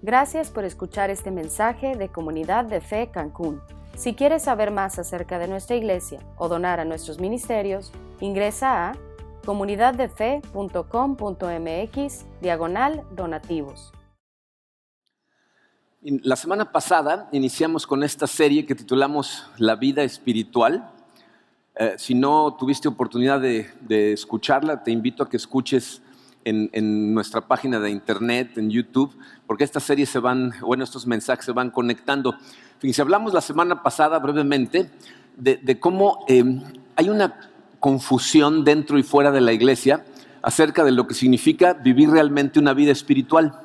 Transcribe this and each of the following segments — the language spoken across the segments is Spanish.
Gracias por escuchar este mensaje de Comunidad de Fe Cancún. Si quieres saber más acerca de nuestra iglesia o donar a nuestros ministerios, ingresa a comunidaddefe.com.mx/donativos. La semana pasada iniciamos con esta serie que titulamos La vida espiritual. Si no tuviste oportunidad de escucharla, te invito a que escuches en nuestra página de internet, en YouTube, porque estas series estos mensajes se van conectando. Fíjense, hablamos la semana pasada brevemente de cómo hay una confusión dentro y fuera de la iglesia acerca de lo que significa vivir realmente una vida espiritual.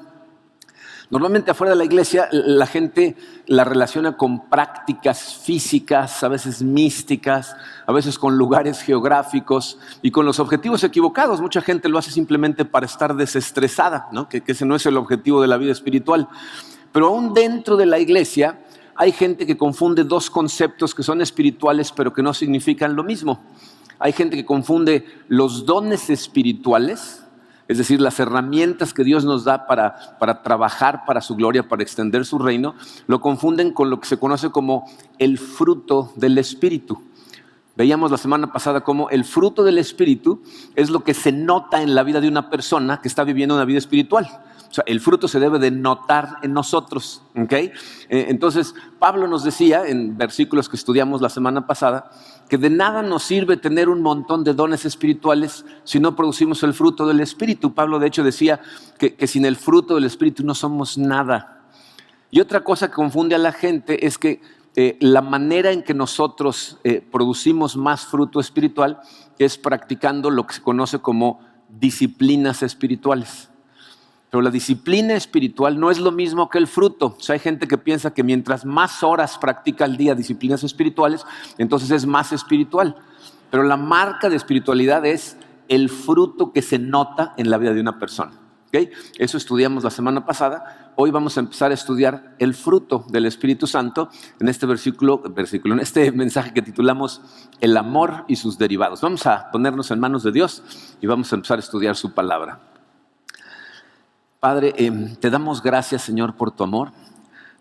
Normalmente afuera de la iglesia la gente la relaciona con prácticas físicas, a veces místicas, a veces con lugares geográficos y con los objetivos equivocados. Mucha gente lo hace simplemente para estar desestresada, ¿no? Que ese no es el objetivo de la vida espiritual. Pero aún dentro de la iglesia hay gente que confunde dos conceptos que son espirituales pero que no significan lo mismo. Hay gente que confunde los dones espirituales, es decir, las herramientas que Dios nos da para trabajar para su gloria, para extender su reino, lo confunden con lo que se conoce como el fruto del Espíritu. Veíamos la semana pasada cómo el fruto del Espíritu es lo que se nota en la vida de una persona que está viviendo una vida espiritual. O sea, el fruto se debe de notar en nosotros, ¿ok? Entonces, Pablo nos decía en versículos que estudiamos la semana pasada que de nada nos sirve tener un montón de dones espirituales si no producimos el fruto del Espíritu. Pablo, de hecho, decía que sin el fruto del Espíritu no somos nada. Y otra cosa que confunde a la gente es que la manera en que nosotros producimos más fruto espiritual es practicando lo que se conoce como disciplinas espirituales. Pero la disciplina espiritual no es lo mismo que el fruto. O sea, hay gente que piensa que mientras más horas practica al día disciplinas espirituales, entonces es más espiritual. Pero la marca de espiritualidad es el fruto que se nota en la vida de una persona. ¿Okay? Eso estudiamos la semana pasada. Hoy vamos a empezar a estudiar el fruto del Espíritu Santo en este en este mensaje que titulamos El amor y sus derivados. Vamos a ponernos en manos de Dios y vamos a empezar a estudiar su palabra. Padre, te damos gracias, Señor, por tu amor.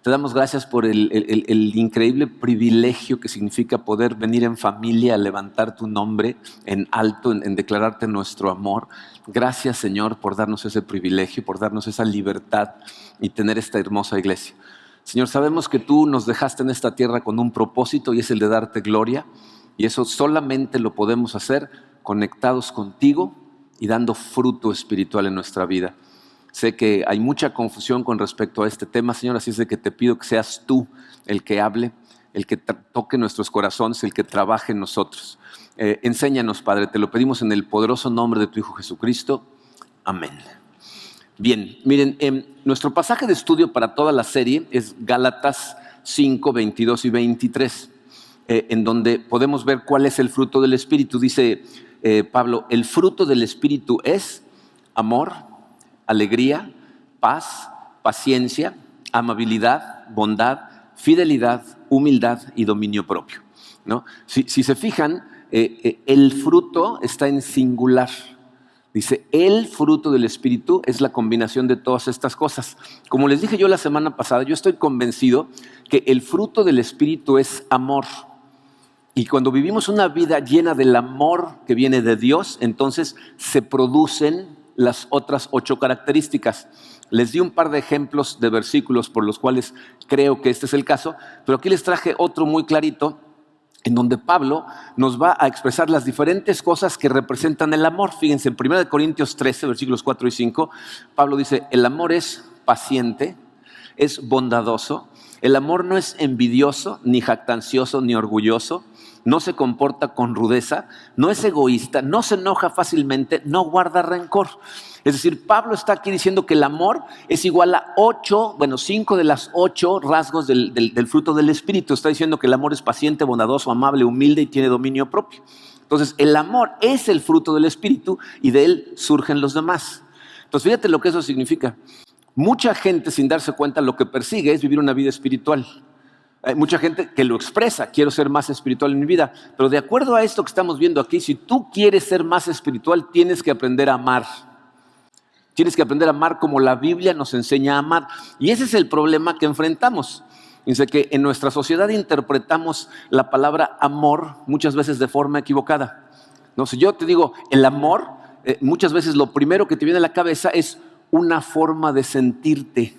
Te damos gracias por el increíble privilegio que significa poder venir en familia a levantar tu nombre en alto, en declararte nuestro amor. Gracias, Señor, por darnos ese privilegio, por darnos esa libertad y tener esta hermosa iglesia. Señor, sabemos que tú nos dejaste en esta tierra con un propósito y es el de darte gloria. Y eso solamente lo podemos hacer conectados contigo y dando fruto espiritual en nuestra vida. Sé que hay mucha confusión con respecto a este tema, Señor, así es de que te pido que seas tú el que hable, el que toque nuestros corazones, el que trabaje en nosotros. Enséñanos, Padre, te lo pedimos en el poderoso nombre de tu Hijo Jesucristo. Amén. Bien, miren, nuestro pasaje de estudio para toda la serie es Gálatas 5, 22 y 23, en donde podemos ver cuál es el fruto del Espíritu. Dice Pablo, el fruto del Espíritu es amor, alegría, paz, paciencia, amabilidad, bondad, fidelidad, humildad y dominio propio, ¿no? Si se fijan, el fruto está en singular. Dice, el fruto del Espíritu es la combinación de todas estas cosas. Como les dije yo la semana pasada, yo estoy convencido que el fruto del Espíritu es amor. Y cuando vivimos una vida llena del amor que viene de Dios, entonces se producen las otras 8 características. Les di un par de ejemplos de versículos por los cuales creo que este es el caso, pero aquí les traje otro muy clarito en donde Pablo nos va a expresar las diferentes cosas que representan el amor. Fíjense, en 1 Corintios 13, versículos 4 y 5, Pablo dice, el amor es paciente, es bondadoso, el amor no es envidioso, ni jactancioso, ni orgulloso, no se comporta con rudeza, no es egoísta, no se enoja fácilmente, no guarda rencor. Es decir, Pablo está aquí diciendo que el amor es igual a 5 de las 8 rasgos del fruto del Espíritu. Está diciendo que el amor es paciente, bondadoso, amable, humilde y tiene dominio propio. Entonces, el amor es el fruto del Espíritu y de él surgen los demás. Entonces, fíjate lo que eso significa. Mucha gente, sin darse cuenta, lo que persigue es vivir una vida espiritual. Hay mucha gente que lo expresa, quiero ser más espiritual en mi vida, pero de acuerdo a esto que estamos viendo aquí, si tú quieres ser más espiritual, tienes que aprender a amar. Tienes que aprender a amar como la Biblia nos enseña a amar. Y ese es el problema que enfrentamos. Dice que en nuestra sociedad interpretamos la palabra amor muchas veces de forma equivocada. No, si yo te digo el amor, muchas veces lo primero que te viene a la cabeza es una forma de sentirte,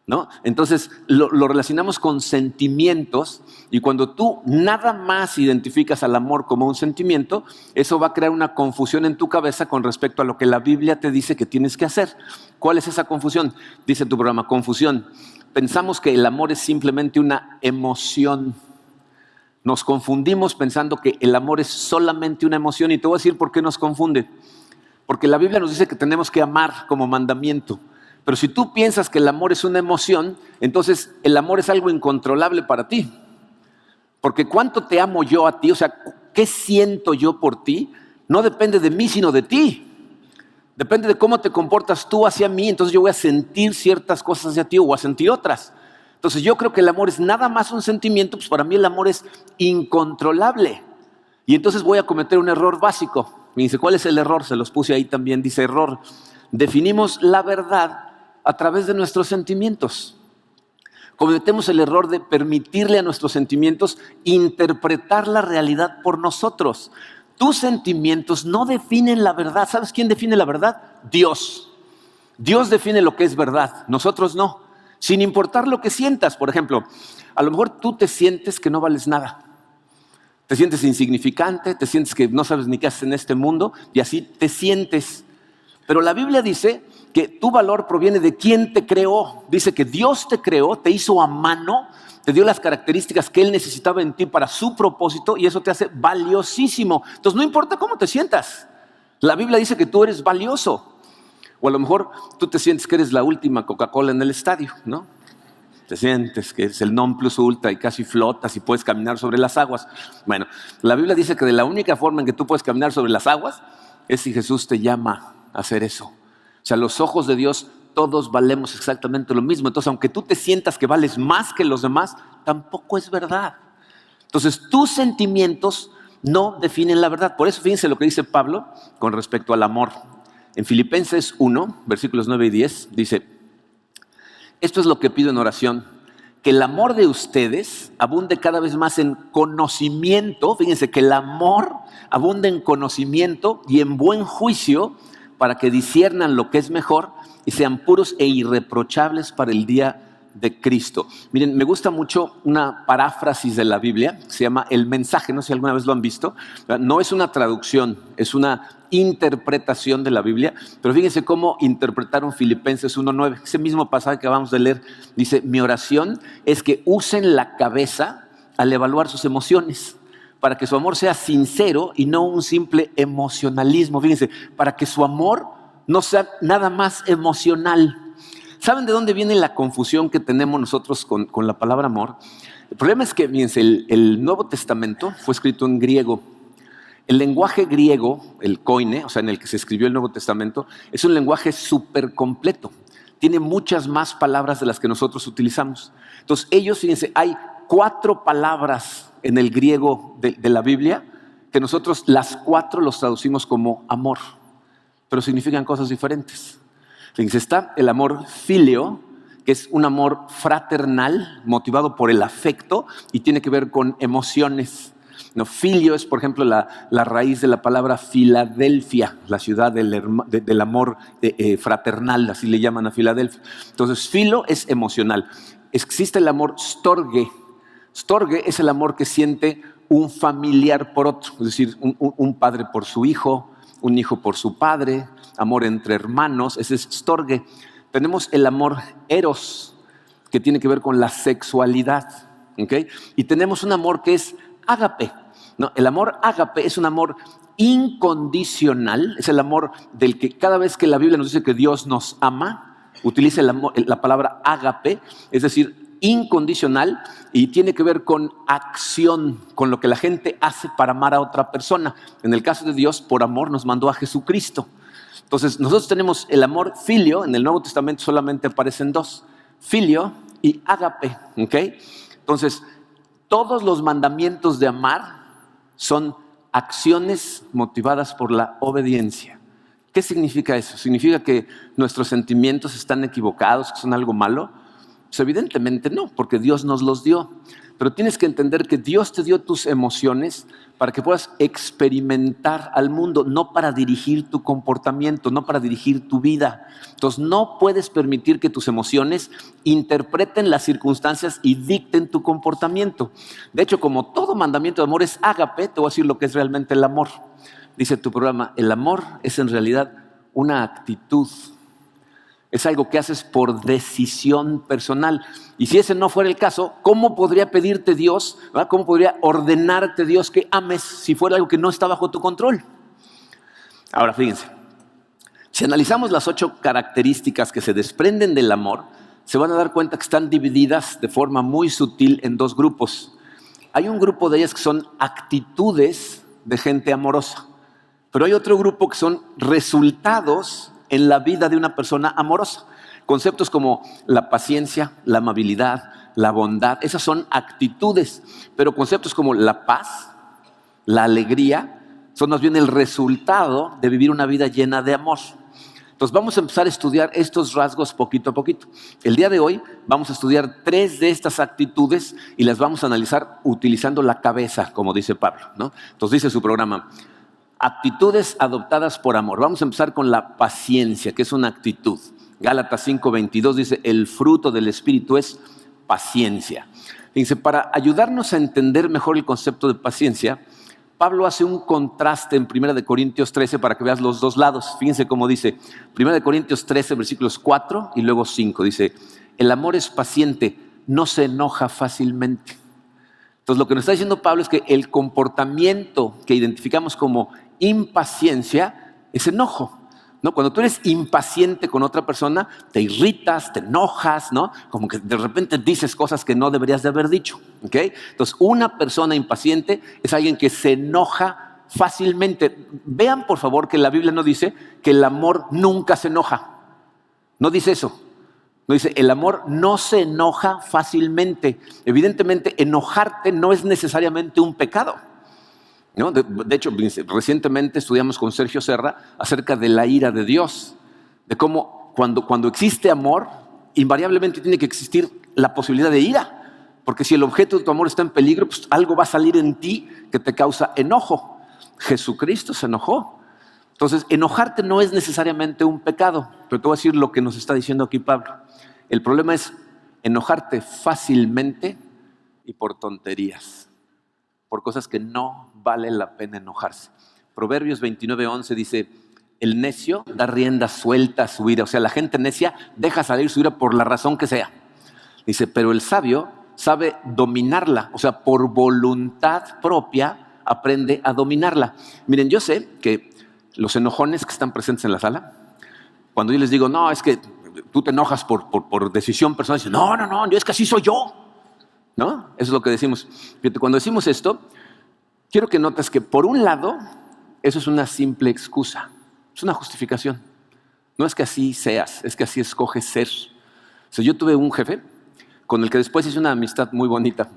¿no? Entonces lo relacionamos con sentimientos, y cuando tú nada más identificas al amor como un sentimiento, eso va a crear una confusión en tu cabeza con respecto a lo que la Biblia te dice que tienes que hacer. ¿Cuál es esa confusión? Dice tu programa, confusión. Pensamos que el amor es simplemente una emoción. Nos confundimos pensando que el amor es solamente una emoción, y te voy a decir por qué nos confunde. Porque la Biblia nos dice que tenemos que amar como mandamiento. Pero si tú piensas que el amor es una emoción, entonces el amor es algo incontrolable para ti. Porque cuánto te amo yo a ti, o sea, qué siento yo por ti, no depende de mí, sino de ti. Depende de cómo te comportas tú hacia mí, entonces yo voy a sentir ciertas cosas hacia ti o voy a sentir otras. Entonces yo creo que el amor es nada más un sentimiento, pues para mí el amor es incontrolable. Y entonces voy a cometer un error básico. Me dice, ¿cuál es el error? Se los puse ahí también, dice error. Definimos la verdad a través de nuestros sentimientos. Cometemos el error de permitirle a nuestros sentimientos interpretar la realidad por nosotros. Tus sentimientos no definen la verdad. ¿Sabes quién define la verdad? Dios. Dios define lo que es verdad, nosotros no. Sin importar lo que sientas. Por ejemplo, a lo mejor tú te sientes que no vales nada. Te sientes insignificante, te sientes que no sabes ni qué haces en este mundo, y así te sientes. Pero la Biblia dice que tu valor proviene de quién te creó. Dice que Dios te creó, te hizo a mano, te dio las características que Él necesitaba en ti para su propósito, y eso te hace valiosísimo. Entonces no importa cómo te sientas, la Biblia dice que tú eres valioso. O a lo mejor tú te sientes que eres la última Coca-Cola en el estadio, ¿no? Te sientes que eres el non plus ultra y casi flotas y puedes caminar sobre las aguas. Bueno, la Biblia dice que de la única forma en que tú puedes caminar sobre las aguas es si Jesús te llama a hacer eso. O sea, los ojos de Dios todos valemos exactamente lo mismo. Entonces, aunque tú te sientas que vales más que los demás, tampoco es verdad. Entonces, tus sentimientos no definen la verdad. Por eso, fíjense lo que dice Pablo con respecto al amor. En Filipenses 1, versículos 9 y 10, dice: esto es lo que pido en oración, que el amor de ustedes abunde cada vez más en conocimiento. Fíjense, que el amor abunde en conocimiento y en buen juicio, para que disciernan lo que es mejor y sean puros e irreprochables para el día de Cristo. Miren, me gusta mucho una paráfrasis de la Biblia, se llama El Mensaje, no sé si alguna vez lo han visto. No es una traducción, es una interpretación de la Biblia, pero fíjense cómo interpretaron Filipenses 1:9. Ese mismo pasaje que acabamos de leer dice: mi oración es que usen la cabeza al evaluar sus emociones, para que su amor sea sincero y no un simple emocionalismo. Fíjense, para que su amor no sea nada más emocional. ¿Saben de dónde viene la confusión que tenemos nosotros con la palabra amor? El problema es que, fíjense, el Nuevo Testamento fue escrito en griego. El lenguaje griego, el koine, o sea, en el que se escribió el Nuevo Testamento, es un lenguaje súper completo. Tiene muchas más palabras de las que nosotros utilizamos. Entonces, ellos, fíjense, hay 4 palabras en el griego de la Biblia que nosotros las 4 los traducimos como amor, pero significan cosas diferentes. Fíjense, está el amor filio, que es un amor fraternal, motivado por el afecto y tiene que ver con emociones. No, filio es, por ejemplo, la raíz de la palabra Filadelfia, la ciudad del amor fraternal, así le llaman a Filadelfia. Entonces, filo es emocional. Existe el amor storge. Storge es el amor que siente un familiar por otro, es decir, un padre por su hijo, un hijo por su padre, amor entre hermanos, ese es storge. Tenemos el amor eros, que tiene que ver con la sexualidad, ¿okay? Y tenemos un amor que es ágape, ¿no? El amor ágape es un amor incondicional, es el amor del que cada vez que la Biblia nos dice que Dios nos ama, utiliza la palabra ágape, es decir, incondicional, y tiene que ver con acción, con lo que la gente hace para amar a otra persona. En el caso de Dios, por amor nos mandó a Jesucristo. Entonces, nosotros tenemos el amor filio. En el Nuevo Testamento solamente aparecen 2, filio y ágape, ¿ok? Entonces, todos los mandamientos de amar son acciones motivadas por la obediencia. ¿Qué significa eso? ¿Significa que nuestros sentimientos están equivocados, que son algo malo? Pues evidentemente no, porque Dios nos los dio. Pero tienes que entender que Dios te dio tus emociones para que puedas experimentar al mundo, no para dirigir tu comportamiento, no para dirigir tu vida. Entonces no puedes permitir que tus emociones interpreten las circunstancias y dicten tu comportamiento. De hecho, como todo mandamiento de amor es ágape, te voy a decir lo que es realmente el amor. Dice tu programa, el amor es en realidad una actitud. Es algo que haces por decisión personal. Y si ese no fuera el caso, ¿cómo podría pedirte Dios, ¿verdad? ¿Cómo podría ordenarte Dios que ames si fuera algo que no está bajo tu control? Ahora, fíjense, si analizamos las 8 características que se desprenden del amor, se van a dar cuenta que están divididas de forma muy sutil en 2 grupos. Hay un grupo de ellas que son actitudes de gente amorosa, pero hay otro grupo que son resultados en la vida de una persona amorosa. Conceptos como la paciencia, la amabilidad, la bondad, esas son actitudes. Pero conceptos como la paz, la alegría, son más bien el resultado de vivir una vida llena de amor. Entonces vamos a empezar a estudiar estos rasgos poquito a poquito. El día de hoy vamos a estudiar 3 de estas actitudes y las vamos a analizar utilizando la cabeza, como dice Pablo, ¿no? Entonces dice su programa, actitudes adoptadas por amor. Vamos a empezar con la paciencia, que es una actitud. Gálatas 5:22 dice, el fruto del Espíritu es paciencia. Fíjense, para ayudarnos a entender mejor el concepto de paciencia, Pablo hace un contraste en 1 Corintios 13 para que veas los 2 lados. Fíjense cómo dice, 1 Corintios 13, versículos 4 y luego 5. Dice, el amor es paciente, no se enoja fácilmente. Entonces lo que nos está diciendo Pablo es que el comportamiento que identificamos como impaciencia es enojo, ¿no? Cuando tú eres impaciente con otra persona, te irritas, te enojas, ¿no? Como que de repente dices cosas que no deberías de haber dicho, ¿ok? Entonces, una persona impaciente es alguien que se enoja fácilmente. Vean, por favor, que la Biblia no dice que el amor nunca se enoja. No dice eso. No dice, el amor no se enoja fácilmente. Evidentemente, enojarte no es necesariamente un pecado, ¿no? De hecho, recientemente estudiamos con Sergio Serra acerca de la ira de Dios, de cómo cuando existe amor, invariablemente tiene que existir la posibilidad de ira, porque si el objeto de tu amor está en peligro, pues algo va a salir en ti que te causa enojo. Jesucristo se enojó. Entonces, enojarte no es necesariamente un pecado, pero te voy a decir lo que nos está diciendo aquí Pablo. El problema es enojarte fácilmente y por tonterías, por cosas que no vale la pena enojarse. Proverbios 29:11 dice, el necio da rienda suelta a su ira. O sea, la gente necia deja salir su ira por la razón que sea. Dice, pero el sabio sabe dominarla. O sea, por voluntad propia aprende a dominarla. Miren, yo sé que los enojones que están presentes en la sala, cuando yo les digo, no, es que tú te enojas por decisión personal, dicen, no, es que así soy yo, ¿no? Eso es lo que decimos. Fíjate, cuando decimos esto, quiero que notes que por un lado, eso es una simple excusa, es una justificación. No es que así seas, es que así escoges ser. O sea, yo tuve un jefe con el que después hice una amistad muy bonita,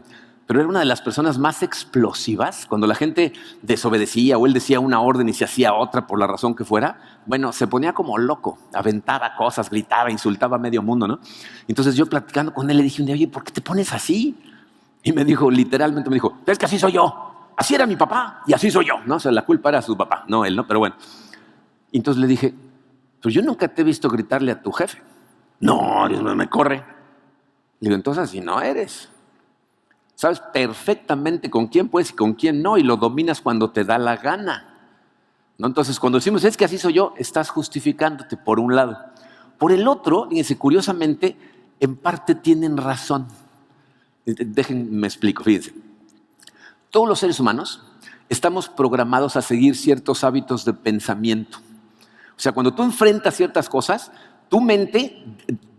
pero era una de las personas más explosivas. Cuando la gente desobedecía o él decía una orden y se hacía otra por la razón que fuera, bueno, se ponía como loco, aventaba cosas, gritaba, insultaba a medio mundo, ¿no? Entonces yo platicando con él le dije un día, oye, ¿por qué te pones así? Y me dijo, literalmente me dijo, es que así soy yo, así era mi papá y así soy yo, ¿no? O sea, la culpa era su papá, no él, ¿no? Pero bueno. Entonces le dije, pues yo nunca te he visto gritarle a tu jefe. No, Dios mío, me corre. Le digo, entonces así no eres. Sabes perfectamente con quién puedes y con quién no, y lo dominas cuando te da la gana, ¿no? Entonces, cuando decimos, es que así soy yo, estás justificándote por un lado. Por el otro, fíjense, curiosamente, en parte tienen razón. Déjenme explico, fíjense. Todos los seres humanos estamos programados a seguir ciertos hábitos de pensamiento. O sea, cuando tú enfrentas ciertas cosas, tu mente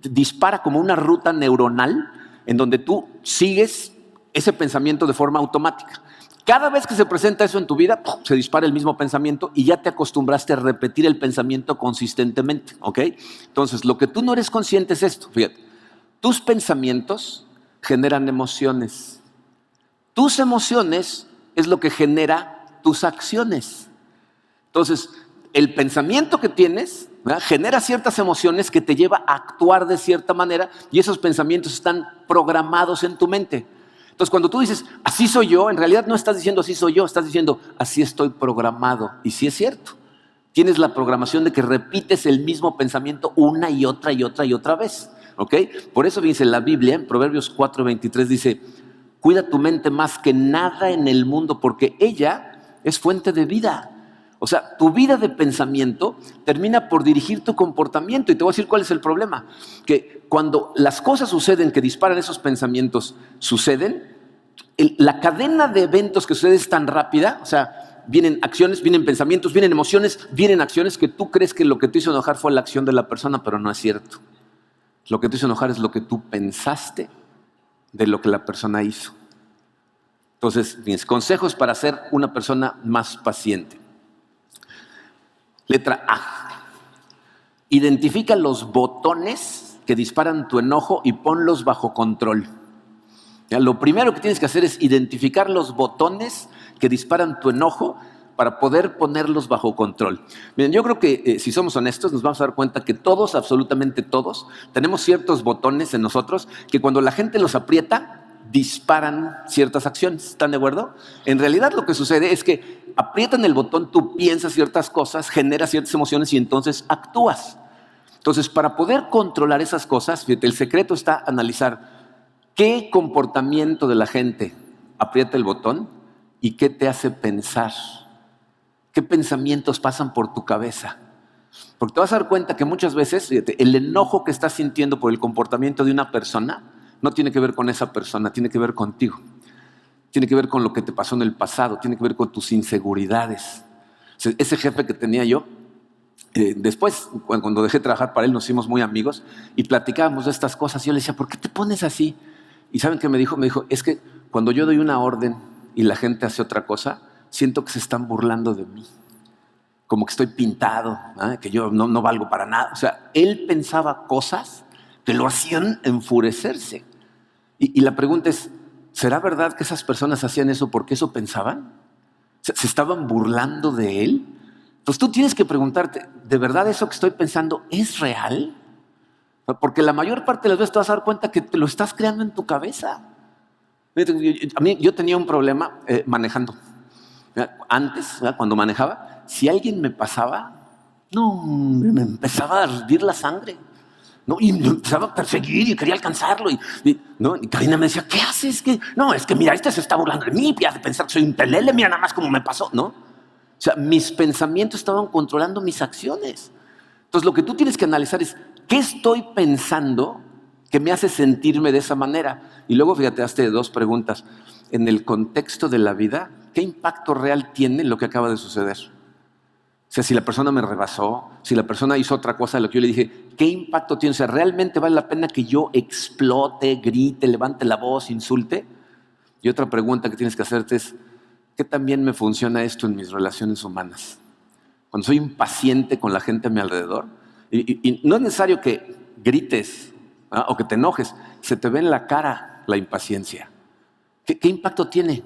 dispara como una ruta neuronal en donde tú sigues ese pensamiento de forma automática. Cada vez que se presenta eso en tu vida, se dispara el mismo pensamiento y ya te acostumbraste a repetir el pensamiento consistentemente, ¿ok? Entonces, lo que tú no eres consciente es esto, fíjate. Tus pensamientos generan emociones. Tus emociones es lo que genera tus acciones. Entonces, el pensamiento que tienes, ¿verdad?, genera ciertas emociones que te lleva a actuar de cierta manera y esos pensamientos están programados en tu mente. Entonces, cuando tú dices, así soy yo, en realidad no estás diciendo así soy yo, estás diciendo, así estoy programado. Y sí es cierto. Tienes la programación de que repites el mismo pensamiento una y otra y otra y otra vez. ¿Ok? Por eso dice la Biblia, en Proverbios 4:23, dice, cuida tu mente más que nada en el mundo, porque ella es fuente de vida. O sea, tu vida de pensamiento termina por dirigir tu comportamiento. Y te voy a decir cuál es el problema. Que cuando las cosas suceden que disparan esos pensamientos, la cadena de eventos que sucede es tan rápida, o sea, vienen acciones, vienen pensamientos, vienen emociones, vienen acciones que tú crees que lo que te hizo enojar fue la acción de la persona, pero no es cierto. Lo que te hizo enojar es lo que tú pensaste de lo que la persona hizo. Entonces, mis consejos para ser una persona más paciente. Letra A. Identifica los botones que disparan tu enojo y ponlos bajo control. Ya, lo primero que tienes que hacer es identificar los botones que disparan tu enojo para poder ponerlos bajo control. Miren, yo creo que si somos honestos nos vamos a dar cuenta que todos, absolutamente todos, tenemos ciertos botones en nosotros que cuando la gente los aprieta, disparan ciertas acciones. ¿Están de acuerdo? En realidad lo que sucede es que aprietan el botón, tú piensas ciertas cosas, generas ciertas emociones y entonces actúas. Entonces, para poder controlar esas cosas, fíjate, el secreto está analizar qué comportamiento de la gente aprieta el botón y qué te hace pensar. ¿Qué pensamientos pasan por tu cabeza? Porque te vas a dar cuenta que muchas veces, fíjate, el enojo que estás sintiendo por el comportamiento de una persona no tiene que ver con esa persona, tiene que ver contigo. Tiene que ver con lo que te pasó en el pasado, tiene que ver con tus inseguridades. O sea, ese jefe que tenía yo, después, cuando dejé de trabajar para él, nos hicimos muy amigos y platicábamos de estas cosas. Y yo le decía, ¿por qué te pones así? ¿Y saben qué me dijo? Me dijo, es que cuando yo doy una orden y la gente hace otra cosa, siento que se están burlando de mí. Como que estoy pintado, ¿eh?, que yo no valgo para nada. O sea, él pensaba cosas que lo hacían enfurecerse. Y la pregunta es, ¿será verdad que esas personas hacían eso porque eso pensaban? ¿Se estaban burlando de él? Entonces tú tienes que preguntarte, ¿de verdad eso que estoy pensando es real? Porque la mayor parte de las veces te vas a dar cuenta que te lo estás creando en tu cabeza. Yo tenía un problema manejando. Antes, cuando manejaba, si alguien me pasaba, no, me empezaba a hervir la sangre. ¿No? Y me empezaba a perseguir y quería alcanzarlo. ¿No? Y Karina me decía, ¿qué haces? No, es que mira, este se está burlando de mí, ya de pensar que soy un pelele, mira nada más cómo me pasó, ¿no? O sea, mis pensamientos estaban controlando mis acciones. Entonces, lo que tú tienes que analizar es, ¿qué estoy pensando que me hace sentirme de esa manera? Y luego, fíjate, hazte dos preguntas. En el contexto de la vida, ¿qué impacto real tiene lo que acaba de suceder? O sea, si la persona me rebasó, si la persona hizo otra cosa de lo que yo le dije, ¿qué impacto tiene? O sea, ¿realmente vale la pena que yo explote, grite, levante la voz, insulte? Y otra pregunta que tienes que hacerte es, ¿qué también me funciona esto en mis relaciones humanas? Cuando soy impaciente con la gente a mi alrededor, y no es necesario que grites, ¿ah?, o que te enojes, se te ve en la cara la impaciencia. ¿Qué impacto tiene?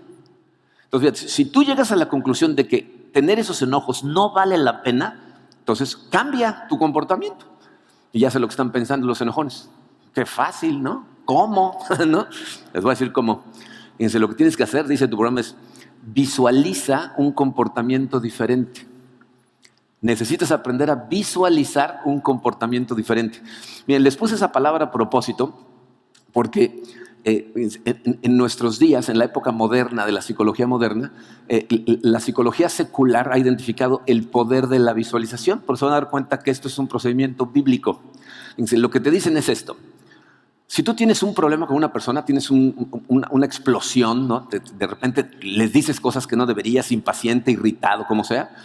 Entonces, fíjate, si tú llegas a la conclusión de que tener esos enojos no vale la pena, entonces cambia tu comportamiento. Y ya sé lo que están pensando los enojones. Qué fácil, ¿no? ¿Cómo? ¿No? Les voy a decir cómo. Fíjense, lo que tienes que hacer, dice tu programa, es visualiza un comportamiento diferente. Necesitas aprender a visualizar un comportamiento diferente. Miren, les puse esa palabra a propósito porque en nuestros días, en la época moderna de la psicología moderna, la psicología secular ha identificado el poder de la visualización. Por eso van a dar cuenta que esto es un procedimiento bíblico. Lo que te dicen es esto. Si tú tienes un problema con una persona, tienes una explosión, ¿no? De repente les dices cosas que no deberías, impaciente, irritado, como sea.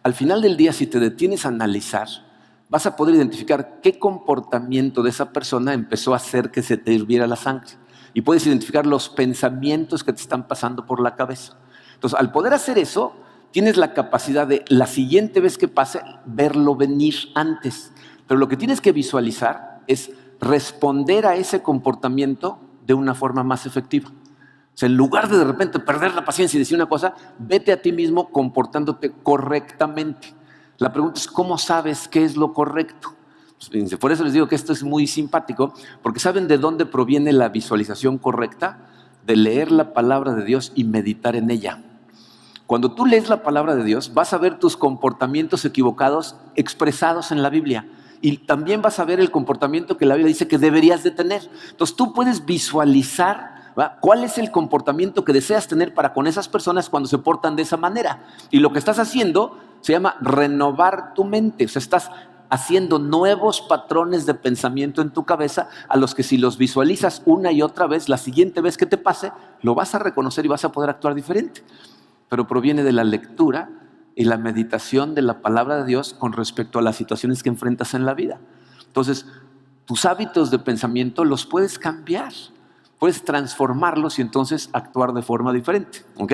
Al final del día, si te detienes a analizar, vas a poder identificar qué comportamiento de esa persona empezó a hacer que se te hirviera la sangre. Y puedes identificar los pensamientos que te están pasando por la cabeza. Entonces, al poder hacer eso, tienes la capacidad de, la siguiente vez que pase, verlo venir antes. Pero lo que tienes que visualizar es responder a ese comportamiento de una forma más efectiva. O sea, en lugar de repente perder la paciencia y decir una cosa, vete a ti mismo comportándote correctamente. La pregunta es, ¿cómo sabes qué es lo correcto? Pues, por eso les digo que esto es muy simpático, porque ¿saben de dónde proviene la visualización correcta? De leer la palabra de Dios y meditar en ella. Cuando tú lees la palabra de Dios, vas a ver tus comportamientos equivocados expresados en la Biblia. Y también vas a ver el comportamiento que la Biblia dice que deberías de tener. Entonces tú puedes visualizar, ¿va?, cuál es el comportamiento que deseas tener para con esas personas cuando se portan de esa manera. Y lo que estás haciendo se llama renovar tu mente. O sea, estás haciendo nuevos patrones de pensamiento en tu cabeza, a los que si los visualizas una y otra vez, la siguiente vez que te pase, lo vas a reconocer y vas a poder actuar diferente. Pero proviene de la lectura y la meditación de la palabra de Dios con respecto a las situaciones que enfrentas en la vida. Entonces, tus hábitos de pensamiento los puedes cambiar, puedes transformarlos y entonces actuar de forma diferente. ¿Ok?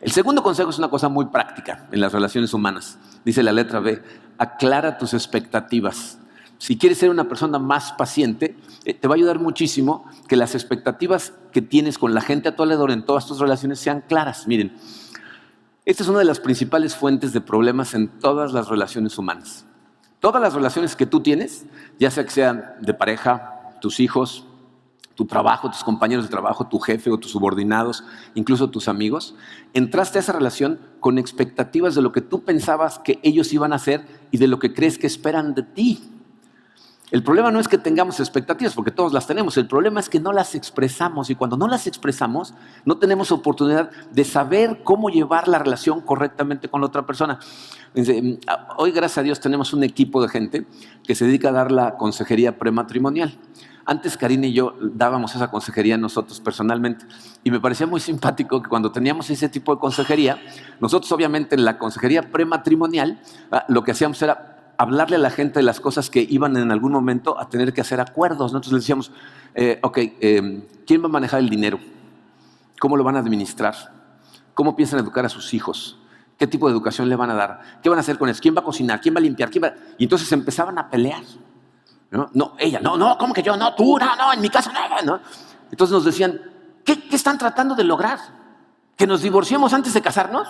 El segundo consejo es una cosa muy práctica en las relaciones humanas. Dice la letra B, aclara tus expectativas. Si quieres ser una persona más paciente, te va a ayudar muchísimo que las expectativas que tienes con la gente a tu alrededor en todas tus relaciones sean claras. Miren, esta es una de las principales fuentes de problemas en todas las relaciones humanas. Todas las relaciones que tú tienes, ya sea que sean de pareja, tus hijos, tu trabajo, tus compañeros de trabajo, tu jefe o tus subordinados, incluso tus amigos, entraste a esa relación con expectativas de lo que tú pensabas que ellos iban a hacer y de lo que crees que esperan de ti. El problema no es que tengamos expectativas, porque todos las tenemos. El problema es que no las expresamos, y cuando no las expresamos, no tenemos oportunidad de saber cómo llevar la relación correctamente con la otra persona. Hoy, gracias a Dios, tenemos un equipo de gente que se dedica a dar la consejería prematrimonial. Antes Karina y yo dábamos esa consejería nosotros personalmente, y me parecía muy simpático que cuando teníamos ese tipo de consejería, nosotros obviamente en la consejería prematrimonial, lo que hacíamos era hablarle a la gente de las cosas que iban en algún momento a tener que hacer acuerdos. Nosotros les decíamos, ¿quién va a manejar el dinero? ¿Cómo lo van a administrar? ¿Cómo piensan educar a sus hijos? ¿Qué tipo de educación le van a dar? ¿Qué van a hacer con eso? ¿Quién va a cocinar? ¿Quién va a limpiar? Y entonces empezaban a pelear. No, ella, no, ¿cómo que yo? No, tú, no, en mi casa, no. Entonces nos decían, ¿qué están tratando de lograr? ¿Que nos divorciemos antes de casarnos?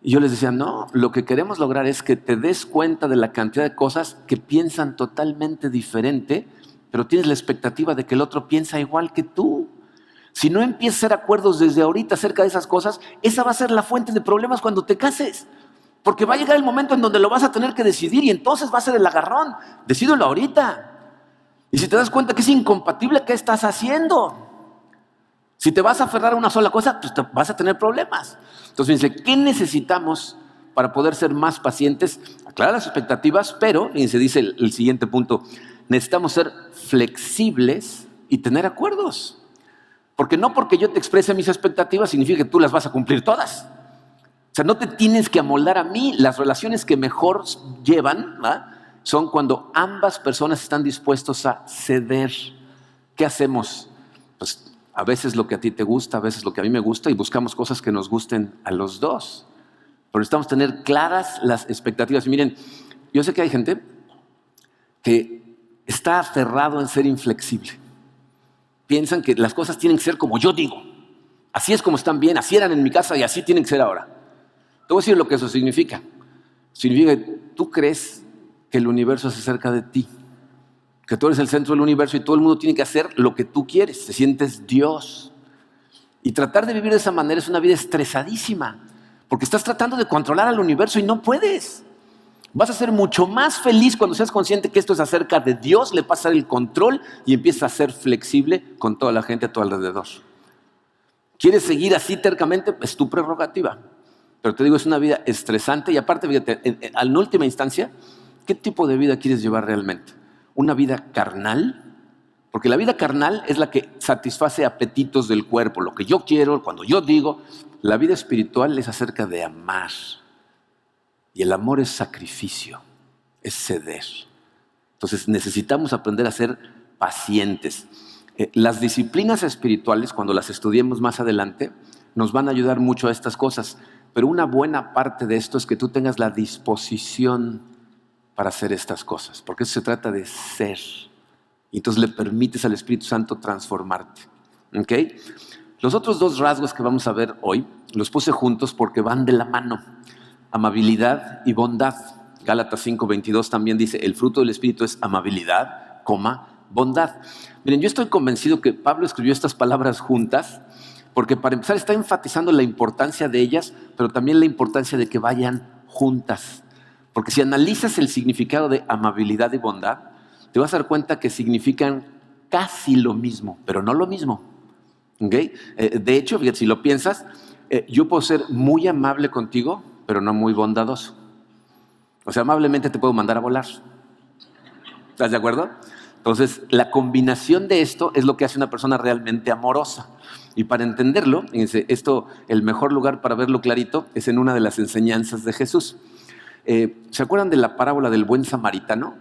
Y yo les decía, no, lo que queremos lograr es que te des cuenta de la cantidad de cosas que piensan totalmente diferente, pero tienes la expectativa de que el otro piensa igual que tú. Si no empiezas a hacer acuerdos desde ahorita acerca de esas cosas, esa va a ser la fuente de problemas cuando te cases. Porque va a llegar el momento en donde lo vas a tener que decidir y entonces va a ser el agarrón. Decídelo ahorita. Y si te das cuenta que es incompatible, ¿qué estás haciendo? Si te vas a aferrar a una sola cosa, pues te vas a tener problemas. Entonces, fíjense, ¿qué necesitamos para poder ser más pacientes? Aclarar las expectativas, pero, fíjense, dice el siguiente punto, necesitamos ser flexibles y tener acuerdos. Porque no porque yo te exprese mis expectativas significa que tú las vas a cumplir todas. O sea, no te tienes que amoldar a mí. Las relaciones que mejor llevan, ¿verdad?, son cuando ambas personas están dispuestos a ceder. ¿Qué hacemos? Pues a veces lo que a ti te gusta, a veces lo que a mí me gusta, y buscamos cosas que nos gusten a los dos. Pero necesitamos tener claras las expectativas. Y miren, yo sé que hay gente que está aferrado en ser inflexible. Piensan que las cosas tienen que ser como yo digo. Así es como están bien, así eran en mi casa y así tienen que ser ahora. Te voy a decir lo que eso significa. Significa que tú crees que el universo es acerca de ti, que tú eres el centro del universo y todo el mundo tiene que hacer lo que tú quieres. Te sientes Dios. Y tratar de vivir de esa manera es una vida estresadísima, porque estás tratando de controlar al universo y no puedes. Vas a ser mucho más feliz cuando seas consciente que esto es acerca de Dios, le pasas el control y empiezas a ser flexible con toda la gente a tu alrededor. ¿Quieres seguir así tercamente? Es tu prerrogativa. Pero te digo, es una vida estresante y aparte, fíjate, en última instancia, ¿qué tipo de vida quieres llevar realmente? ¿Una vida carnal? Porque la vida carnal es la que satisface apetitos del cuerpo, lo que yo quiero, cuando yo digo. La vida espiritual es acerca de amar. Y el amor es sacrificio, es ceder. Entonces necesitamos aprender a ser pacientes. Las disciplinas espirituales, cuando las estudiemos más adelante, nos van a ayudar mucho a estas cosas. Pero una buena parte de esto es que tú tengas la disposición para hacer estas cosas, porque eso se trata de ser. Y entonces le permites al Espíritu Santo transformarte. ¿Ok? Los otros dos rasgos que vamos a ver hoy los puse juntos porque van de la mano. amabilidad y bondad. Gálatas 5:22 también dice, el fruto del Espíritu es amabilidad, bondad. Miren, yo estoy convencido que Pablo escribió estas palabras juntas porque para empezar está enfatizando la importancia de ellas, pero también la importancia de que vayan juntas. Porque si analizas el significado de amabilidad y bondad, te vas a dar cuenta que significan casi lo mismo, pero no lo mismo. ¿Okay? De hecho, fíjate, si lo piensas, yo puedo ser muy amable contigo, pero no muy bondadoso. O sea, amablemente te puedo mandar a volar. ¿Estás de acuerdo? Entonces, la combinación de esto es lo que hace una persona realmente amorosa. Y para entenderlo, fíjense, el mejor lugar para verlo clarito es en una de las enseñanzas de Jesús. ¿Se acuerdan de la parábola del buen samaritano?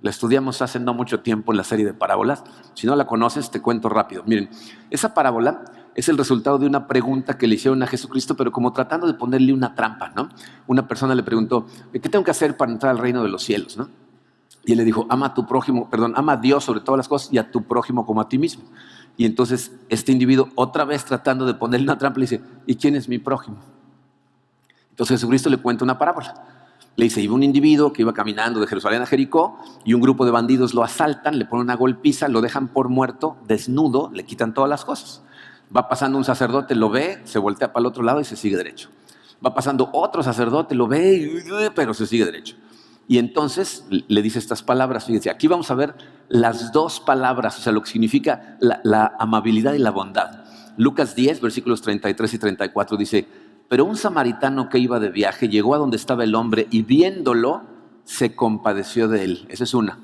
La estudiamos hace no mucho tiempo en la serie de parábolas. Si no la conoces, te cuento rápido. Miren, esa parábola es el resultado de una pregunta que le hicieron a Jesucristo, pero como tratando de ponerle una trampa, ¿no? Una persona le preguntó, ¿qué tengo que hacer para entrar al reino de los cielos, ¿no? Y él le dijo, ama a Dios sobre todas las cosas y a tu prójimo como a ti mismo. Y entonces este individuo, otra vez tratando de ponerle una trampa, le dice, ¿y quién es mi prójimo? Entonces Jesucristo le cuenta una parábola. Le dice, iba un individuo que iba caminando de Jerusalén a Jericó y un grupo de bandidos lo asaltan, le ponen una golpiza, lo dejan por muerto, desnudo, le quitan todas las cosas. Va pasando un sacerdote, lo ve, se voltea para el otro lado y se sigue derecho. Va pasando otro sacerdote, lo ve, pero se sigue derecho. Y entonces le dice estas palabras, fíjense, aquí vamos a ver las dos palabras, o sea, lo que significa la amabilidad y la bondad. Lucas 10, versículos 33 y 34 dice, pero un samaritano que iba de viaje llegó a donde estaba el hombre y viéndolo se compadeció de él. Esa es una.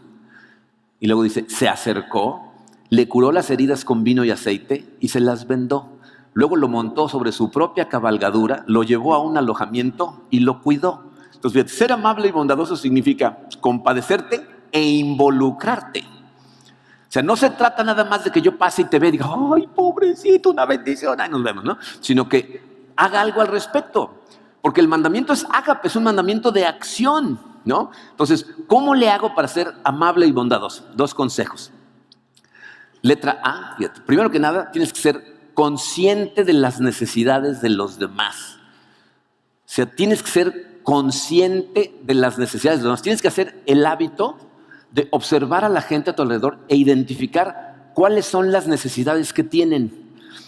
Y luego dice, se acercó, le curó las heridas con vino y aceite y se las vendó. Luego lo montó sobre su propia cabalgadura, lo llevó a un alojamiento y lo cuidó. Entonces, fíjate, ser amable y bondadoso significa compadecerte e involucrarte. O sea, no se trata nada más de que yo pase y te vea y diga, ay, pobrecito, una bendición, ahí nos vemos, ¿no? Sino que haga algo al respecto. Porque el mandamiento es ágape, es un mandamiento de acción, ¿no? Entonces, ¿cómo le hago para ser amable y bondadoso? Dos consejos. Letra A, fíjate, primero que nada, tienes que ser consciente de las necesidades de los demás. O sea, tienes que ser consciente de las necesidades de los demás. Tienes que hacer el hábito de observar a la gente a tu alrededor e identificar cuáles son las necesidades que tienen.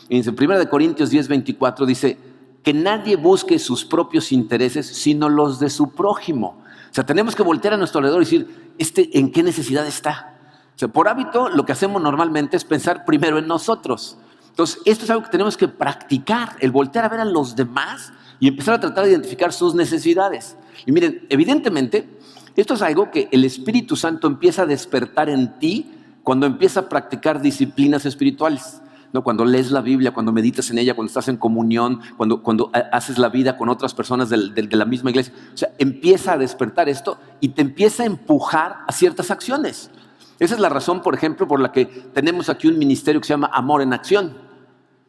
En 1 Corintios 10:24 dice que nadie busque sus propios intereses, sino los de su prójimo. O sea, tenemos que voltear a nuestro alrededor y decir, ¿en qué necesidad está? O sea, por hábito, lo que hacemos normalmente es pensar primero en nosotros. Entonces, esto es algo que tenemos que practicar, el voltear a ver a los demás y empezar a tratar de identificar sus necesidades. Y miren, evidentemente, esto es algo que el Espíritu Santo empieza a despertar en ti cuando empieza a practicar disciplinas espirituales. ¿No? Cuando lees la Biblia, cuando meditas en ella, cuando estás en comunión, cuando haces la vida con otras personas de la misma iglesia. O sea, empieza a despertar esto y te empieza a empujar a ciertas acciones. Esa es la razón, por ejemplo, por la que tenemos aquí un ministerio que se llama Amor en Acción.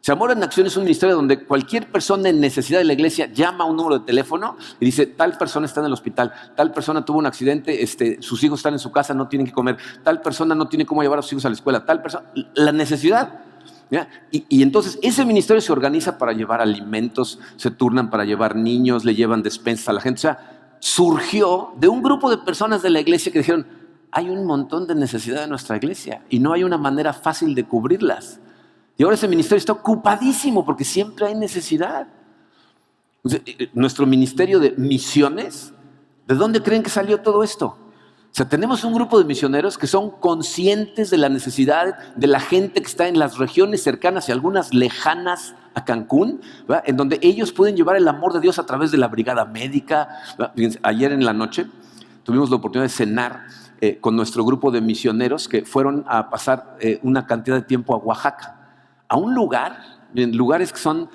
O sea, Amor en Acción es un ministerio donde cualquier persona en necesidad de la iglesia llama a un número de teléfono y dice, tal persona está en el hospital, tal persona tuvo un accidente, sus hijos están en su casa, no tienen que comer, tal persona no tiene cómo llevar a sus hijos a la escuela, tal persona, la necesidad. ¿Ya? Y entonces ese ministerio se organiza para llevar alimentos, se turnan para llevar niños, le llevan despensas a la gente. O sea, surgió de un grupo de personas de la iglesia que dijeron, hay un montón de necesidad en nuestra iglesia y no hay una manera fácil de cubrirlas. Y ahora ese ministerio está ocupadísimo porque siempre hay necesidad. Nuestro ministerio de misiones, ¿de dónde creen que salió todo esto? O sea, tenemos un grupo de misioneros que son conscientes de la necesidad de la gente que está en las regiones cercanas y algunas lejanas a Cancún, ¿verdad? En donde ellos pueden llevar el amor de Dios a través de la brigada médica. Fíjense, ayer en la noche tuvimos la oportunidad de cenar con nuestro grupo de misioneros que fueron a pasar una cantidad de tiempo a Oaxaca, a un lugar, en lugares que son,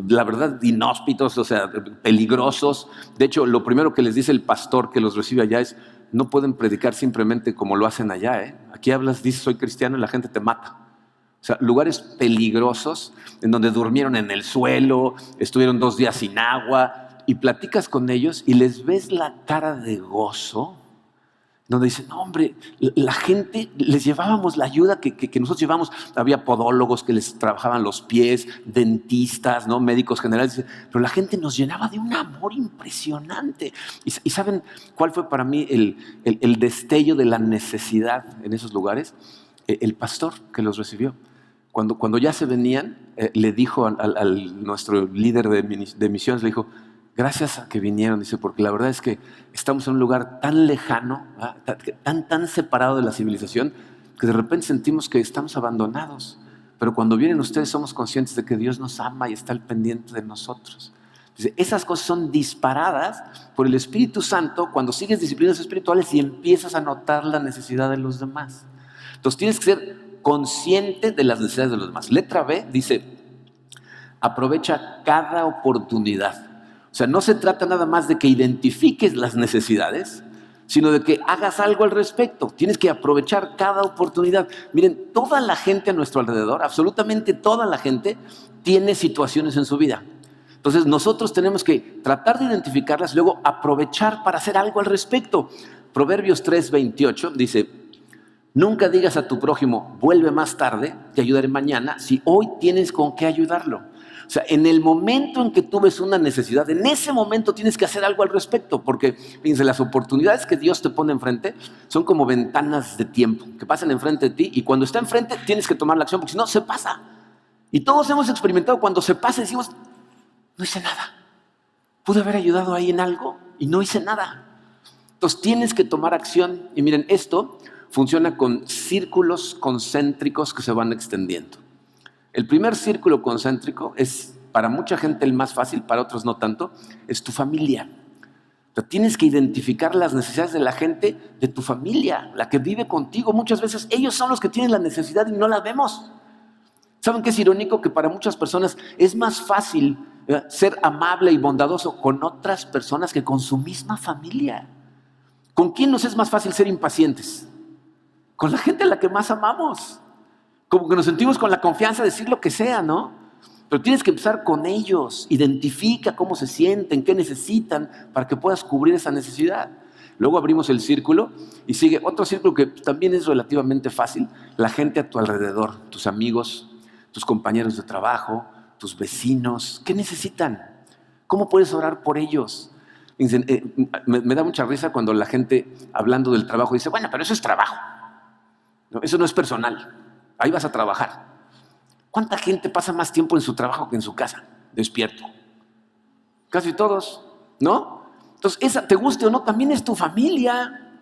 la verdad, inhóspitos, o sea, peligrosos. De hecho, lo primero que les dice el pastor que los recibe allá es, no pueden predicar simplemente como lo hacen allá. Aquí hablas, dices, soy cristiano y la gente te mata. O sea, lugares peligrosos en donde durmieron en el suelo, estuvieron 2 días sin agua y platicas con ellos y les ves la cara de gozo. donde dicen, no hombre, la gente, les llevábamos la ayuda que nosotros llevamos. Había podólogos que les trabajaban los pies, dentistas, ¿no? Médicos generales, pero la gente nos llenaba de un amor impresionante. ¿Y saben cuál fue para mí el destello de la necesidad en esos lugares? El pastor que los recibió. Cuando ya se venían, le dijo al nuestro líder de misiones, le dijo, gracias a que vinieron, dice, porque la verdad es que estamos en un lugar tan lejano, tan separado de la civilización, que de repente sentimos que estamos abandonados. Pero cuando vienen ustedes somos conscientes de que Dios nos ama y está al pendiente de nosotros. Dice, esas cosas son disparadas por el Espíritu Santo cuando sigues disciplinas espirituales y empiezas a notar la necesidad de los demás. Entonces tienes que ser consciente de las necesidades de los demás. Letra B dice, aprovecha cada oportunidad. O sea, no se trata nada más de que identifiques las necesidades, sino de que hagas algo al respecto. Tienes que aprovechar cada oportunidad. Miren, toda la gente a nuestro alrededor, absolutamente toda la gente, tiene situaciones en su vida. Entonces nosotros tenemos que tratar de identificarlas y luego aprovechar para hacer algo al respecto. Proverbios 3:28 dice, nunca digas a tu prójimo, vuelve más tarde, te ayudaré mañana, si hoy tienes con qué ayudarlo. O sea, en el momento en que tú ves una necesidad, en ese momento tienes que hacer algo al respecto, porque fíjense, las oportunidades que Dios te pone enfrente son como ventanas de tiempo que pasan enfrente de ti, y cuando está enfrente tienes que tomar la acción, porque si no, se pasa. Y todos hemos experimentado cuando se pasa y decimos, no hice nada. Pude haber ayudado ahí en algo y no hice nada. Entonces tienes que tomar acción. Y miren, esto funciona con círculos concéntricos que se van extendiendo. El primer círculo concéntrico es para mucha gente el más fácil, para otros no tanto, es tu familia. O sea, tienes que identificar las necesidades de la gente de tu familia, la que vive contigo. Muchas veces ellos son los que tienen la necesidad y no la vemos. ¿Saben qué es irónico? Que para muchas personas es más fácil ser amable y bondadoso con otras personas que con su misma familia. ¿Con quién nos es más fácil ser impacientes? Con la gente a la que más amamos. Como que nos sentimos con la confianza de decir lo que sea, ¿no? Pero tienes que empezar con ellos. Identifica cómo se sienten, qué necesitan para que puedas cubrir esa necesidad. Luego abrimos el círculo y sigue otro círculo que también es relativamente fácil. La gente a tu alrededor, tus amigos, tus compañeros de trabajo, tus vecinos. ¿Qué necesitan? ¿Cómo puedes orar por ellos? Me da mucha risa cuando la gente, hablando del trabajo, dice, bueno, pero eso es trabajo. No, eso no es personal. Ahí vas a trabajar. ¿Cuánta gente pasa más tiempo en su trabajo que en su casa? Despierto. Casi todos, ¿no? Entonces, esa, te guste o no, también es tu familia.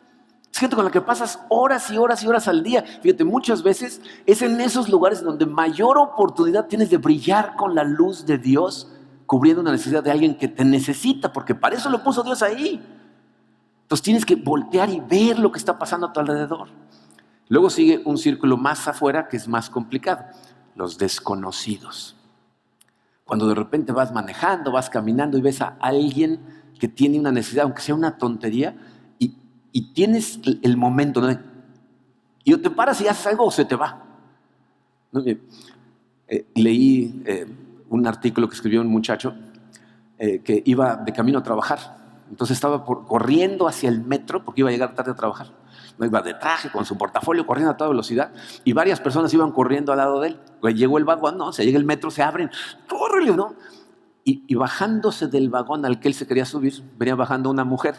Es gente con la que pasas horas y horas y horas al día. Fíjate, muchas veces es en esos lugares donde mayor oportunidad tienes de brillar con la luz de Dios, cubriendo una necesidad de alguien que te necesita, porque para eso lo puso Dios ahí. Entonces tienes que voltear y ver lo que está pasando a tu alrededor. Luego sigue un círculo más afuera que es más complicado, los desconocidos. Cuando de repente vas manejando, vas caminando y ves a alguien que tiene una necesidad, aunque sea una tontería, y tienes el momento, ¿no? Y o te paras y haces algo o se te va. ¿No? Leí un artículo que escribió un muchacho que iba de camino a trabajar. Entonces estaba corriendo hacia el metro porque iba a llegar tarde a trabajar. No, iba de traje, con su portafolio, corriendo a toda velocidad, y varias personas iban corriendo al lado de él. Pues llegó el vagón, ¿no? Se llega el metro, se abren, ¡córrele!, ¿no? Y bajándose del vagón al que él se quería subir, venía bajando una mujer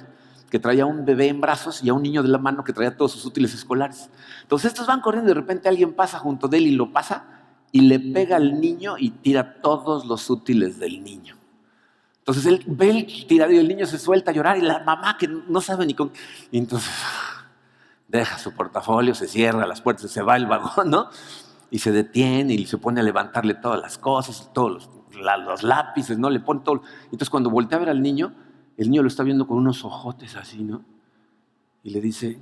que traía un bebé en brazos y a un niño de la mano que traía todos sus útiles escolares. Entonces estos van corriendo y de repente alguien pasa junto de él y lo pasa y le pega al niño y tira todos los útiles del niño. Entonces él ve el tirado y el niño se suelta a llorar y la mamá que no sabe ni con... Y entonces deja su portafolio, se cierra las puertas, se va el vagón, ¿no? Y se detiene y se pone a levantarle todas las cosas, todos los lápices, ¿no? Le pone todo. Entonces cuando voltea a ver al niño, el niño lo está viendo con unos ojotes así, ¿no? Y le dice,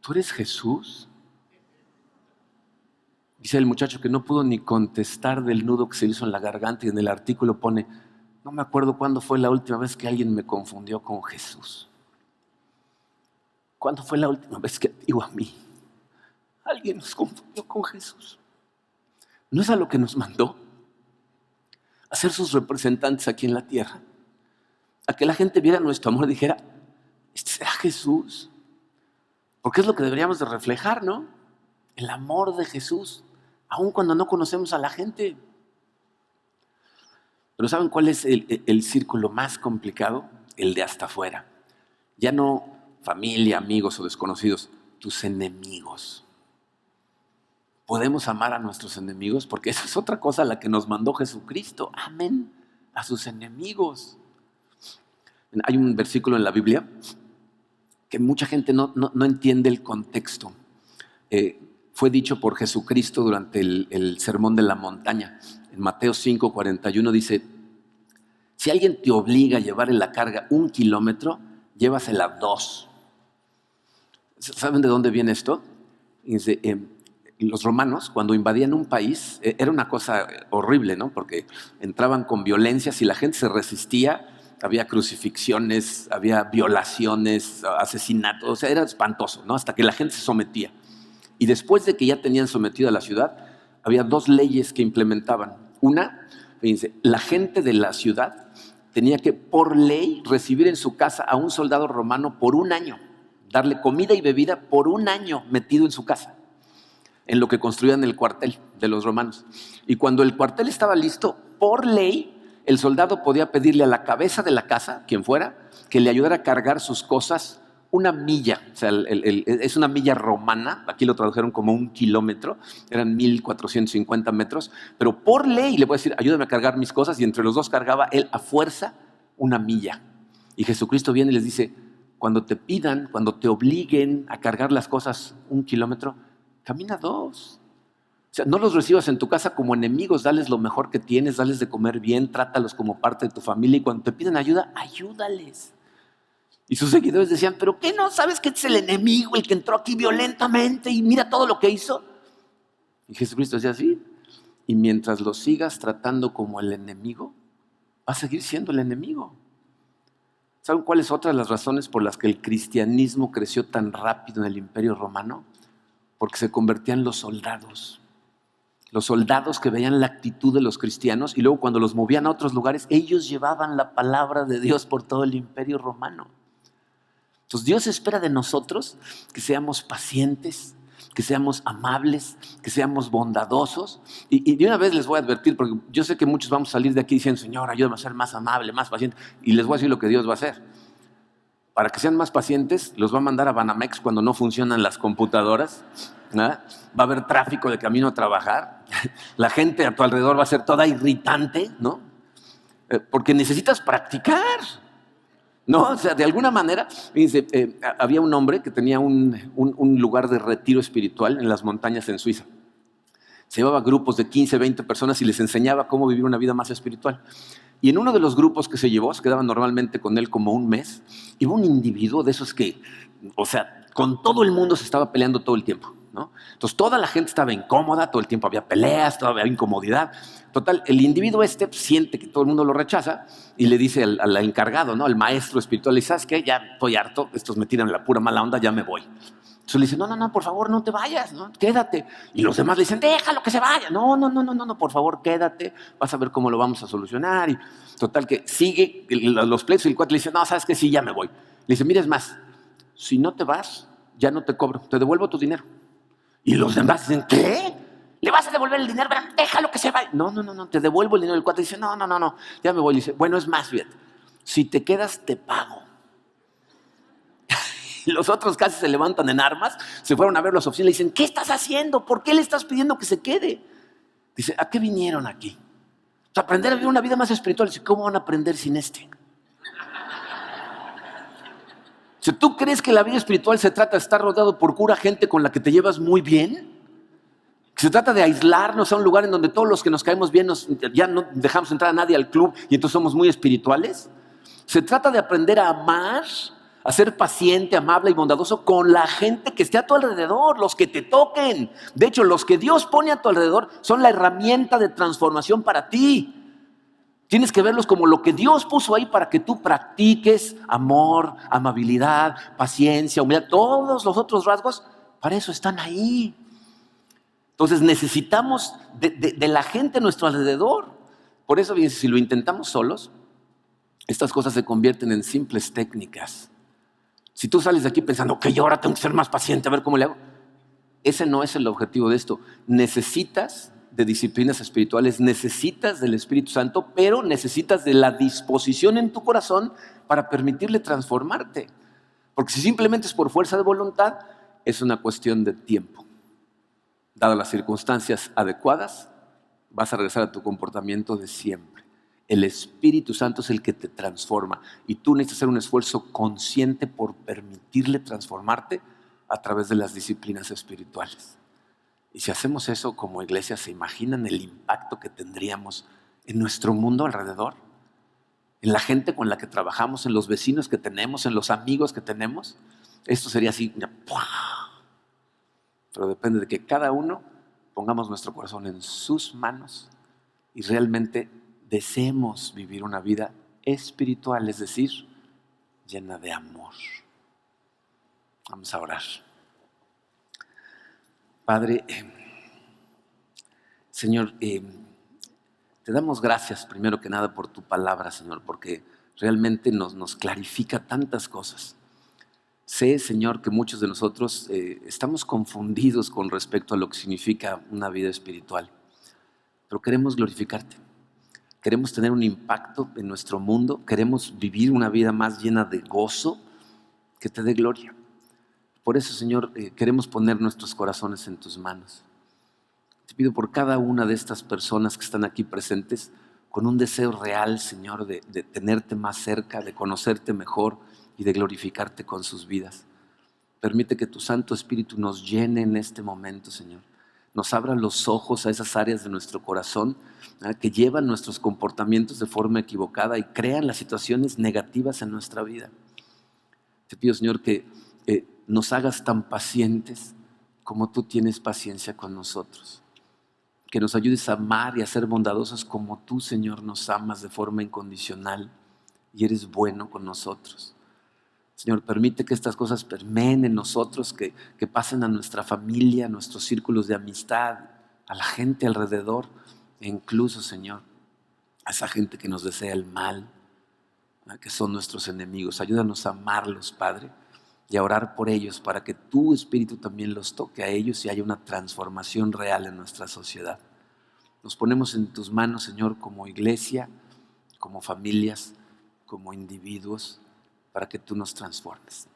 ¿tú eres Jesús? Dice el muchacho que no pudo ni contestar del nudo que se le hizo en la garganta, y en el artículo pone, no me acuerdo cuándo fue la última vez que alguien me confundió con Jesús. ¿Cuándo fue la última vez que, digo, a mí, alguien nos confundió con Jesús? ¿No es a lo que nos mandó? A ser sus representantes aquí en la tierra. A que la gente viera nuestro amor y dijera, este será Jesús. Porque es lo que deberíamos de reflejar, ¿no? El amor de Jesús, aun cuando no conocemos a la gente. Pero ¿saben cuál es el círculo más complicado? El de hasta afuera. Ya no familia, amigos o desconocidos, tus enemigos. Podemos amar a nuestros enemigos porque esa es otra cosa a la que nos mandó Jesucristo. Amen a sus enemigos. Hay un versículo en la Biblia que mucha gente no entiende el contexto. Fue dicho por Jesucristo durante el sermón de la montaña. En Mateo 5:41 dice: si alguien te obliga a llevar en la carga 1 kilómetro, llévasela 2. ¿Saben de dónde viene esto? Dice, los romanos, cuando invadían un país, era una cosa horrible, ¿no? Porque entraban con violencia, si la gente se resistía, había crucifixiones, había violaciones, asesinatos, o sea, era espantoso, ¿no? Hasta que la gente se sometía. Y después de que ya tenían sometida la ciudad, había 2 leyes que implementaban. Una, fíjense, la gente de la ciudad tenía que, por ley, recibir en su casa a un soldado romano por 1 año, darle comida y bebida por 1 año metido en su casa, en lo que construían el cuartel de los romanos. Y cuando el cuartel estaba listo, por ley, el soldado podía pedirle a la cabeza de la casa, quien fuera, que le ayudara a cargar sus cosas 1 milla. O sea, es 1 milla romana, aquí lo tradujeron como 1 kilómetro, eran 1450 metros, pero por ley le puede decir, ayúdame a cargar mis cosas, y entre los dos cargaba él a fuerza 1 milla. Y Jesucristo viene y les dice, cuando te pidan, cuando te obliguen a cargar las cosas 1 kilómetro, camina 2. O sea, no los recibas en tu casa como enemigos, dales lo mejor que tienes, dales de comer bien, trátalos como parte de tu familia, y cuando te piden ayuda, ayúdales. Y sus seguidores decían, ¿pero qué no sabes que es el enemigo, el que entró aquí violentamente y mira todo lo que hizo? Y Jesucristo decía, sí. Y mientras lo sigas tratando como el enemigo, va a seguir siendo el enemigo. ¿Saben cuáles otras las razones por las que el cristianismo creció tan rápido en el Imperio Romano? Porque se convertían los soldados. Los soldados que veían la actitud de los cristianos y luego cuando los movían a otros lugares, ellos llevaban la palabra de Dios por todo el Imperio Romano. Entonces Dios espera de nosotros que seamos pacientes, que seamos amables, que seamos bondadosos. Y de una vez les voy a advertir, porque yo sé que muchos vamos a salir de aquí diciendo, Señor, ayúdame a ser más amable, más paciente. Y les voy a decir lo que Dios va a hacer. Para que sean más pacientes, los va a mandar a Banamex cuando no funcionan las computadoras, ¿no? Va a haber tráfico de camino a trabajar. La gente a tu alrededor va a ser toda irritante, ¿no? Porque necesitas practicar, ¿no? O sea, de alguna manera, fíjense, había un hombre que tenía un lugar de retiro espiritual en las montañas en Suiza. Se llevaba grupos de 15, 20 personas y les enseñaba cómo vivir una vida más espiritual. Y en uno de los grupos que se llevó, se quedaban normalmente con él como 1 mes, iba un individuo de esos que, o sea, con todo el mundo se estaba peleando todo el tiempo, ¿no? Entonces toda la gente estaba incómoda, todo el tiempo había peleas, había incomodidad. Total, el individuo siente que todo el mundo lo rechaza y le dice al encargado, ¿no? Al maestro espiritual, le dice, ¿sabes qué? Ya estoy harto, estos me tiran la pura mala onda, ya me voy. Entonces le dice, no, por favor, no te vayas, ¿no? Quédate. Y los demás le dicen, déjalo que se vaya. No, por favor, quédate, vas a ver cómo lo vamos a solucionar. Y total que sigue los pleitos y el cuate le dice, no, ¿sabes qué? Sí, ya me voy. Le dice, mira, es más, si no te vas, ya no te cobro, te devuelvo tu dinero. Y los demás dicen, ¿qué? ¿Le vas a devolver el dinero? Déjalo que se vaya. No, te devuelvo el dinero. El cuate dice, no, ya me voy. Le dice, bueno, es más, fíjate, si te quedas, te pago. Los otros casi se levantan en armas, se fueron a ver los oficiales y le dicen, ¿qué estás haciendo? ¿Por qué le estás pidiendo que se quede? Dice, ¿a qué vinieron aquí? O sea, aprender a vivir una vida más espiritual. Dice, ¿cómo van a aprender sin este? Si tú crees que la vida espiritual se trata de estar rodeado por pura gente con la que te llevas muy bien, que se trata de aislarnos a un lugar en donde todos los que nos caemos bien ya no dejamos entrar a nadie al club y entonces somos muy espirituales. Se trata de aprender a amar, a ser paciente, amable y bondadoso con la gente que esté a tu alrededor, los que te toquen. De hecho, los que Dios pone a tu alrededor son la herramienta de transformación para ti. Tienes que verlos como lo que Dios puso ahí para que tú practiques amor, amabilidad, paciencia, humildad. Todos los otros rasgos, para eso están ahí. Entonces necesitamos de la gente a nuestro alrededor. Por eso, bien, si lo intentamos solos, estas cosas se convierten en simples técnicas. Si tú sales de aquí pensando, ok, yo ahora tengo que ser más paciente, a ver cómo le hago. Ese no es el objetivo de esto. Necesitas de disciplinas espirituales, necesitas del Espíritu Santo, pero necesitas de la disposición en tu corazón para permitirle transformarte. Porque si simplemente es por fuerza de voluntad, es una cuestión de tiempo. Dadas las circunstancias adecuadas, vas a regresar a tu comportamiento de siempre. El Espíritu Santo es el que te transforma y tú necesitas hacer un esfuerzo consciente por permitirle transformarte a través de las disciplinas espirituales. Y si hacemos eso como iglesia, ¿se imaginan el impacto que tendríamos en nuestro mundo alrededor? En la gente con la que trabajamos, en los vecinos que tenemos, en los amigos que tenemos. Esto sería así, pero depende de que cada uno pongamos nuestro corazón en sus manos y realmente deseemos vivir una vida espiritual, es decir, llena de amor. Vamos a orar. Padre, Señor, te damos gracias primero que nada por tu palabra, Señor, porque realmente nos clarifica tantas cosas. Sé, Señor, que muchos de nosotros estamos confundidos con respecto a lo que significa una vida espiritual, pero queremos glorificarte. Queremos tener un impacto en nuestro mundo, queremos vivir una vida más llena de gozo que te dé gloria. Por eso, Señor, queremos poner nuestros corazones en tus manos. Te pido por cada una de estas personas que están aquí presentes con un deseo real, Señor, de tenerte más cerca, de conocerte mejor y de glorificarte con sus vidas. Permite que tu Santo Espíritu nos llene en este momento, Señor. Nos abra los ojos a esas áreas de nuestro corazón que llevan nuestros comportamientos de forma equivocada y crean las situaciones negativas en nuestra vida. Te pido, Señor, que nos hagas tan pacientes como tú tienes paciencia con nosotros. Que nos ayudes a amar y a ser bondadosos como tú, Señor, nos amas de forma incondicional y eres bueno con nosotros. Señor, permite que estas cosas permeen en nosotros, que pasen a nuestra familia, a nuestros círculos de amistad, a la gente alrededor e incluso, Señor, a esa gente que nos desea el mal, que son nuestros enemigos. Ayúdanos a amarlos, Padre, y a orar por ellos para que tu Espíritu también los toque a ellos y haya una transformación real en nuestra sociedad. Nos ponemos en tus manos, Señor, como iglesia, como familias, como individuos, para que tú nos transformes.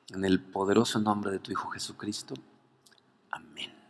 En el poderoso nombre de tu Hijo Jesucristo. Amén.